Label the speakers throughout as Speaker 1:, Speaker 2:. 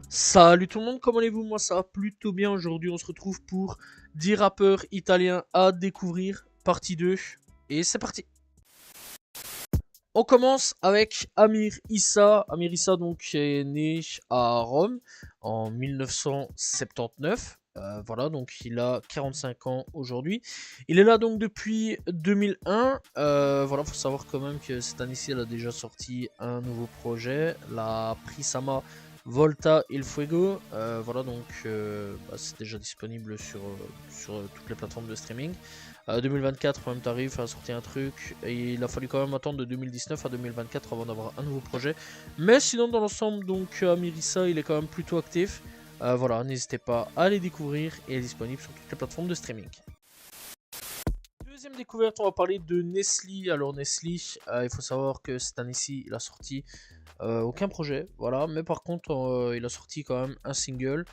Speaker 1: Salut tout le monde, comment allez-vous? Moi ça va plutôt bien. Aujourd'hui on se retrouve pour 10 rappeurs italiens à découvrir, partie 2. Et c'est parti. On commence avec Amir Issa. Amir Issa donc est né à Rome en 1979. Voilà, donc il a 45 ans aujourd'hui. Il est là donc depuis 2001. Voilà, faut savoir quand même que cette année-ci, elle a déjà sorti un nouveau projet, la Prisama Volta Il Fuego. Voilà, donc c'est déjà disponible sur toutes les plateformes de streaming. 2024, même tarif, a sorti un truc. Et il a fallu quand même attendre de 2019 à 2024 avant d'avoir un nouveau projet. Mais sinon, dans l'ensemble, donc Amir Issa, il est quand même plutôt actif. Voilà, n'hésitez pas à les découvrir et il est disponible sur toutes les plateformes de streaming. Deuxième découverte, on va parler de Nestlé. Alors Nestlé, il faut savoir que cette année-ci, il a sorti aucun projet, voilà. Mais par contre, il a sorti quand même un single.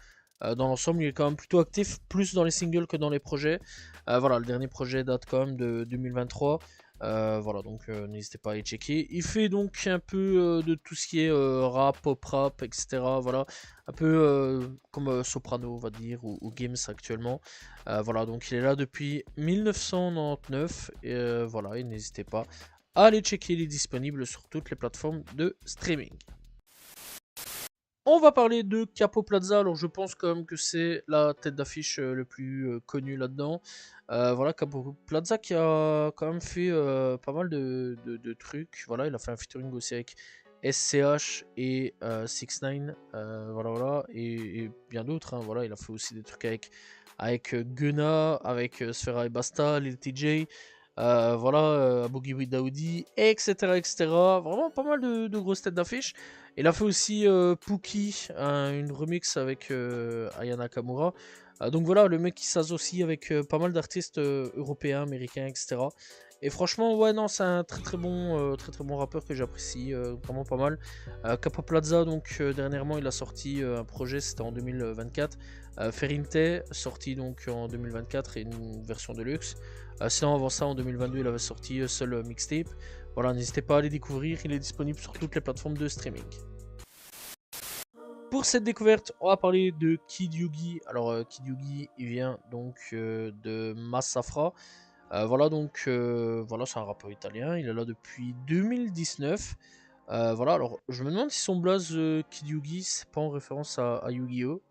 Speaker 1: Dans l'ensemble, il est quand même plutôt actif, plus dans les singles que dans les projets. Voilà, le dernier projet date quand même de 2023. Voilà, donc n'hésitez pas à y checker. Il fait donc un peu de tout ce qui est rap, pop rap, etc. Voilà, un peu comme Soprano, on va dire, ou Games actuellement. Voilà, donc il est là depuis 1999. Et voilà, et n'hésitez pas à aller checker, il est disponible sur toutes les plateformes de streaming. On va parler de Capo Plaza. Alors je pense quand même que c'est la tête d'affiche le plus connue là-dedans. Voilà, Capo Plaza qui a quand même fait pas mal de trucs. Voilà, il a fait un featuring aussi avec SCH et 6ix9ine. Voilà, et bien d'autres. Hein. Voilà, il a fait aussi des trucs avec Gunna, avec Sfera et Basta, Lil TJ. Voilà, Boogie with Daoudi, etc. Vraiment pas mal de grosses têtes d'affiche. Il a fait aussi Pookie, une remix avec Ayana Kamura. Donc voilà, le mec qui s'associe avec pas mal d'artistes européens, américains, etc. Et franchement, ouais, non, c'est un très bon rappeur que j'apprécie vraiment pas mal. Capo Plaza, donc dernièrement, il a sorti un projet, c'était en 2024. Ferinte, sorti donc en 2024 et une version de luxe. Sinon, avant ça, en 2022, il avait sorti seul mixtape. Voilà, n'hésitez pas à les découvrir, il est disponible sur toutes les plateformes de streaming. Pour cette découverte, on va parler de Kid Yugi. Alors, Kid Yugi, il vient donc de Massafra. Voilà, donc, voilà, c'est un rappeur italien. Il est là depuis 2019. Voilà, alors, je me demande si son blaze Kid Yugi, c'est pas en référence à Yu-Gi-Oh!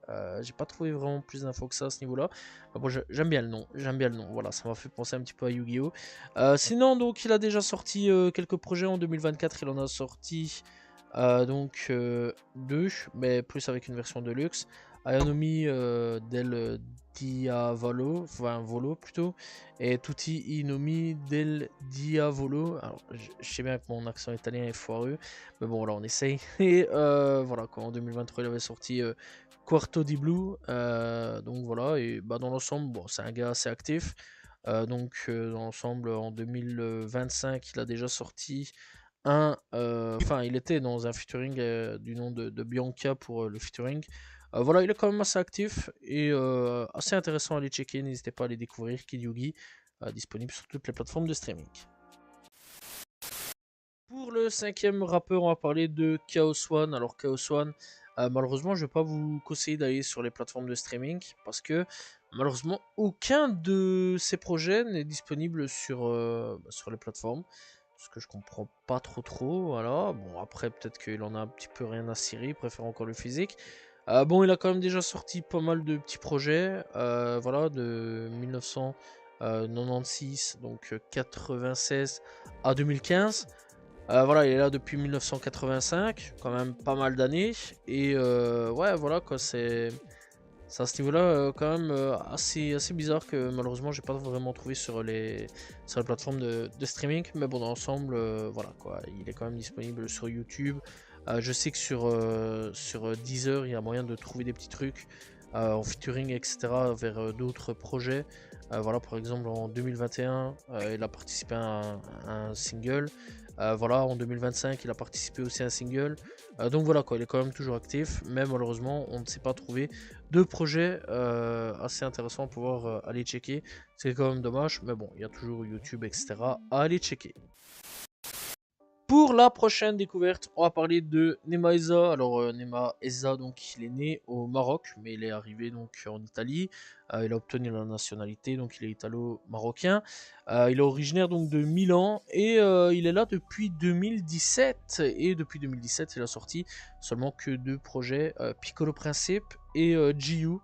Speaker 1: J'ai pas trouvé vraiment plus d'infos que ça à ce niveau-là. Bon, j'aime bien le nom, Voilà, ça m'a fait penser un petit peu à Yu-Gi-Oh! Sinon, donc, il a déjà sorti quelques projets en 2024. Il en a sorti donc deux, mais plus avec une version de luxe. Ayanomi del Diavolo, enfin Volo plutôt, et Tutti i nomi del Diavolo. Alors, je sais bien que mon accent italien est foireux, mais bon, là on essaye. Et voilà, quoi, en 2023, il avait sorti Quarto di Blue. Donc voilà, et bah, dans l'ensemble, bon, c'est un gars assez actif. Donc dans l'ensemble, en 2025, il a déjà sorti enfin, il était dans un featuring du nom de Bianca pour le featuring. Voilà, il est quand même assez actif et assez intéressant à aller checker. N'hésitez pas à aller découvrir Kid Yugi, disponible sur toutes les plateformes de streaming. Pour le cinquième rappeur, on va parler de Chaos One. Alors, Chaos One, malheureusement, je ne vais pas vous conseiller d'aller sur les plateformes de streaming parce que malheureusement, aucun de ces projets n'est disponible sur les plateformes. Ce que je comprends pas trop, voilà. Bon, après, peut-être qu'il en a un petit peu rien à cirer, il préfère encore le physique. Bon, il a quand même déjà sorti pas mal de petits projets, voilà, de 1996, donc 96 à 2015. Voilà, il est là depuis 1985, quand même pas mal d'années. Et ouais, voilà, quoi, c'est à ce niveau-là quand même assez bizarre que malheureusement j'ai pas vraiment trouvé sur les plateformes de streaming. Mais bon, dans l'ensemble, voilà quoi, il est quand même disponible sur YouTube. Je sais que sur Deezer, il y a moyen de trouver des petits trucs en featuring, etc. vers d'autres projets. Voilà, par exemple en 2021, il a participé à un single. Voilà, en 2025, il a participé aussi à un single. Donc voilà quoi, il est quand même toujours actif, mais malheureusement, on ne s'est pas trouvé de projets assez intéressants pour pouvoir aller checker. C'est quand même dommage, mais bon, il y a toujours YouTube, etc. à aller checker. Pour Pour la prochaine découverte, on va parler de Nema Eza. Alors Nema Eza, donc il est né au Maroc, mais il est arrivé donc en Italie. Il a obtenu la nationalité, donc il est italo-marocain. Il est originaire donc de Milan et il est là depuis 2017. Et depuis 2017, il a sorti seulement que 2 projets, Piccolo Principe et GU.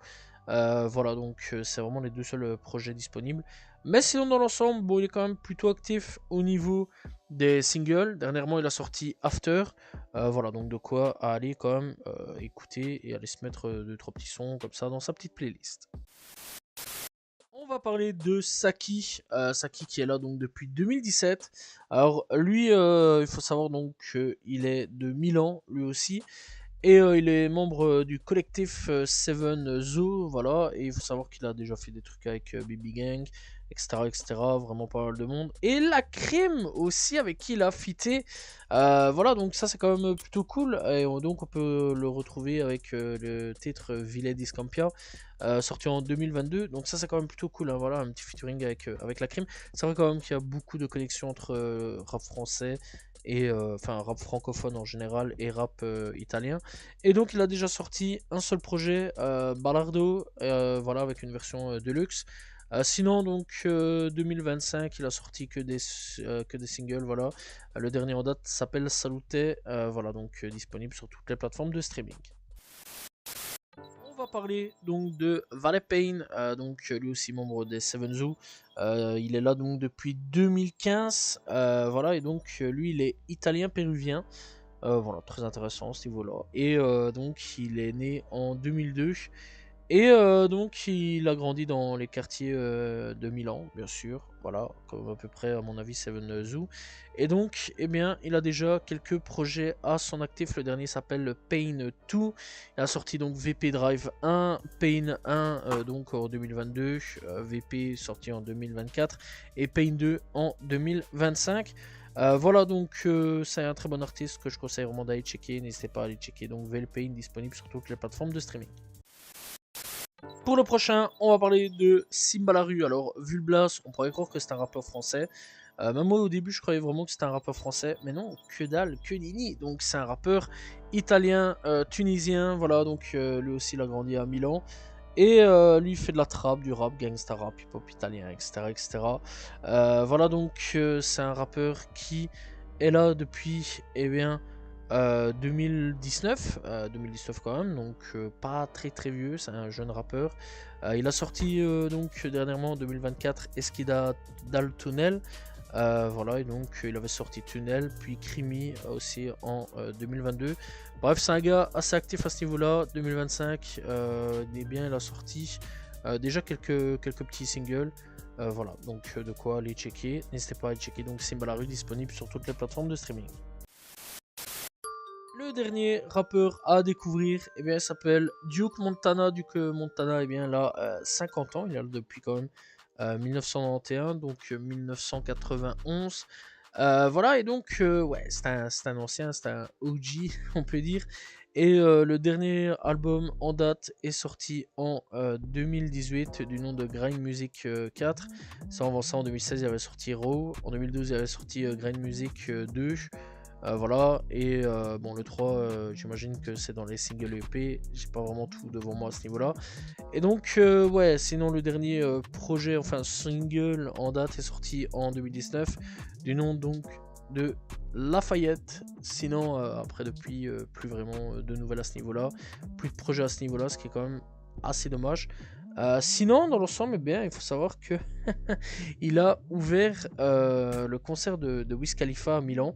Speaker 1: Voilà, donc c'est vraiment les 2 seuls projets disponibles. Mais sinon, dans l'ensemble, bon, il est quand même plutôt actif au niveau des singles. Dernièrement, il a sorti After. Voilà, donc de quoi aller quand même écouter et aller se mettre 2-3 petits sons comme ça dans sa petite playlist. On va parler de Saki, Saki qui est là donc depuis 2017. Alors lui, il faut savoir donc qu'il est de Milan, lui aussi. Et il est membre du collectif Seven Zoo, voilà, et il faut savoir qu'il a déjà fait des trucs avec BB Gang, etc., etc., vraiment pas mal de monde. Et la crème aussi, avec qui il a fité, voilà, donc ça c'est quand même plutôt cool, et donc on peut le retrouver avec le titre Ville Discampia, sorti en 2022, donc ça c'est quand même plutôt cool, hein, voilà, un petit featuring avec la crème. C'est vrai quand même qu'il y a beaucoup de connexions entre rap français, et enfin rap francophone en général et rap italien, et donc il a déjà sorti un seul projet, Ballardo, voilà, avec une version deluxe. Sinon donc 2025 il a sorti que des singles, voilà. Le dernier en date s'appelle Salute, voilà, donc disponible sur toutes les plateformes de streaming. On va parler donc de Vale Payne, donc lui aussi membre des Seven Zoo. Il est là donc depuis 2015, voilà, et donc lui il est italien-péruvien. Voilà, très intéressant ce niveau-là. Et donc il est né en 2002. Et donc il a grandi dans les quartiers de Milan, bien sûr, voilà, comme à peu près à mon avis Seven Zoo. Et donc, eh bien, il a déjà quelques projets à son actif. Le dernier s'appelle Pain 2. Il a sorti donc VP Drive 1, Pain 1 donc en 2022, VP sorti en 2024 et Pain 2 en 2025. Voilà, donc c'est un très bon artiste que je conseille vraiment d'aller checker. N'hésitez pas à aller checker donc VP disponible sur toutes les plateformes de streaming. Pour le prochain, on va parler de Simba La Rue. Alors, vu le blast, on pourrait croire que c'est un rappeur français. Même moi, au début, je croyais vraiment que c'était un rappeur français. Mais non, que dalle, que nini. Donc, c'est un rappeur italien, tunisien. Voilà, donc lui aussi, il a grandi à Milan. Et lui, il fait de la trap, du rap, gangsta rap, hip-hop italien, etc. etc. Voilà, donc c'est un rappeur qui est là depuis, eh bien, 2019, 2019 quand même, donc pas très très vieux, c'est un jeune rappeur. Il a sorti donc dernièrement en 2024 Esquida dal Tunnel, voilà, et donc il avait sorti Tunnel, puis Crimi aussi en 2022. Bref, c'est un gars assez actif à ce niveau-là. 2025, il est bien, il a sorti déjà quelques petits singles. Voilà, donc de quoi aller checker. N'hésitez pas à aller checker donc Simba La Rue, disponible sur toutes les plateformes de streaming. Le dernier rappeur à découvrir, eh bien, s'appelle Duke Montana. Duke Montana, eh bien, là, 50 ans, il est là depuis quand même 1991, donc 1991. Voilà, et donc, ouais, c'est un ancien, c'est un OG, on peut dire. Et le dernier album en date est sorti en 2018 du nom de Grind Music 4. Ça, avant ça, en 2016, il avait sorti Raw. En 2012, il avait sorti Grind Music 2. Voilà, et bon, le 3, j'imagine que c'est dans les singles EP, j'ai pas vraiment tout devant moi à ce niveau-là. Et donc, ouais, sinon le dernier projet, enfin single en date est sorti en 2019, du nom donc de Lafayette. Sinon, après, depuis, plus vraiment de nouvelles à ce niveau-là, plus de projets à ce niveau-là, ce qui est quand même assez dommage. Sinon, dans l'ensemble, eh bien, il faut savoir que il a ouvert le concert de Wiz Khalifa à Milan.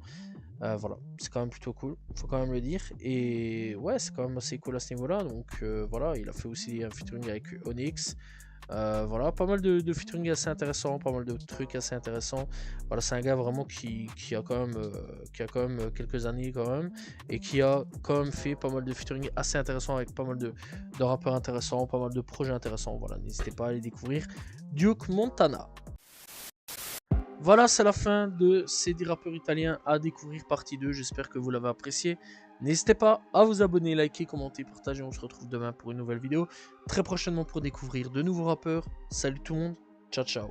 Speaker 1: Voilà, c'est quand même plutôt cool, faut quand même le dire. Et ouais, c'est quand même assez cool à ce niveau-là. Donc voilà, il a fait aussi un featuring avec Onyx. Voilà, pas mal de featuring assez intéressants, pas mal de trucs assez intéressants. Voilà, c'est un gars vraiment qui a quand même quelques années quand même, et qui a quand même fait pas mal de featuring assez intéressants avec pas mal de rappeurs intéressants, pas mal de projets intéressants. Voilà, n'hésitez pas à aller découvrir Duke Montana. Voilà, c'est la fin de ces 10 rappeurs italiens à découvrir partie 2. J'espère que vous l'avez apprécié. N'hésitez pas à vous abonner, liker, commenter, partager. On se retrouve demain pour une nouvelle vidéo. Très prochainement pour découvrir de nouveaux rappeurs. Salut tout le monde. Ciao, ciao.